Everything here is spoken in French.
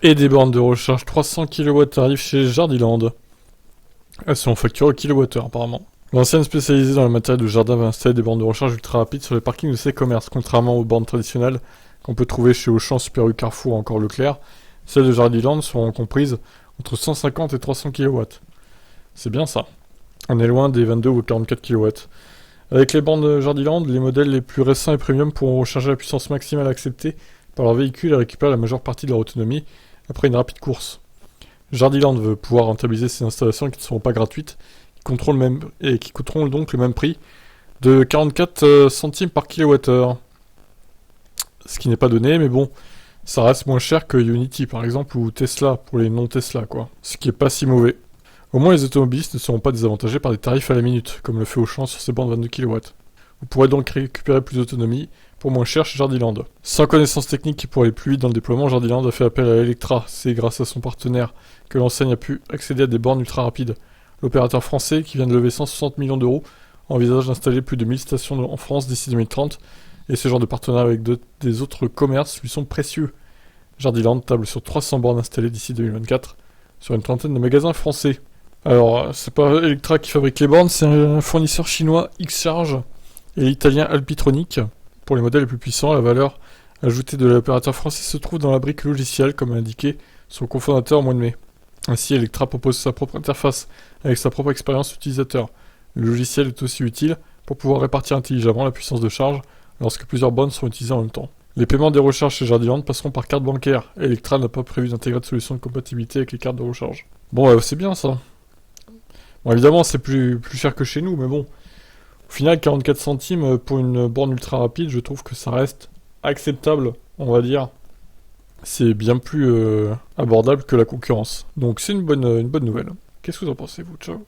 Et des bornes de recharge 300 kW arrivent chez Jardiland. Elles sont facturées au kilowattheure apparemment. L'enseigne spécialisée dans le matériel de jardin va installer des bornes de recharge ultra rapides sur les parkings de ses commerces, contrairement aux bornes traditionnelles qu'on peut trouver chez Auchan, Super U, Carrefour ou encore Leclerc. Celles de Jardiland seront comprises entre 150 et 300 kW. C'est bien ça. On est loin des 22 ou 44 kW. Avec les bornes de Jardiland, les modèles les plus récents et premium pourront recharger la puissance maximale acceptée par leur véhicule et récupérer la majeure partie de leur autonomie après une rapide course. Jardiland veut pouvoir rentabiliser ces installations qui ne seront pas gratuites, qui coûteront donc le même prix de 44 centimes par kilowattheure. Ce qui n'est pas donné, mais bon, ça reste moins cher que Unity par exemple ou Tesla pour les non-Tesla quoi. Ce qui est pas si mauvais. Au moins les automobilistes ne seront pas désavantagés par des tarifs à la minute, comme le fait Auchan sur ses bornes 22 kW. Vous pourrez donc récupérer plus d'autonomie pour moins cher chez Jardiland. Sans connaissance technique et pour aller plus vite dans le déploiement, Jardiland a fait appel à Electra. C'est grâce à son partenaire que l'enseigne a pu accéder à des bornes ultra rapides. L'opérateur français, qui vient de lever 160 millions d'euros, envisage d'installer plus de 1000 stations en France d'ici 2030, et ce genre de partenariat avec des autres commerces lui sont précieux. Jardiland table sur 300 bornes installées d'ici 2024, sur une trentaine de magasins français. Alors, c'est pas Electra qui fabrique les bornes, c'est un fournisseur chinois X-Charge et l'italien Alpitronic. Pour les modèles les plus puissants, la valeur ajoutée de l'opérateur français se trouve dans la brique logicielle, comme l'a indiqué son cofondateur au mois de mai. Ainsi, Electra propose sa propre interface avec sa propre expérience utilisateur. Le logiciel est aussi utile pour pouvoir répartir intelligemment la puissance de charge lorsque plusieurs bornes sont utilisées en même temps. Les paiements des recharges chez Jardiland passeront par carte bancaire. Electra n'a pas prévu d'intégrer de solution de compatibilité avec les cartes de recharge. Bon, c'est bien ça. Bon, évidemment, c'est plus cher que chez nous, mais bon. Au final, 44 centimes pour une borne ultra rapide, je trouve que ça reste acceptable, on va dire. C'est bien plus abordable que la concurrence. Donc c'est une bonne nouvelle. Qu'est-ce que vous en pensez, vous? Ciao.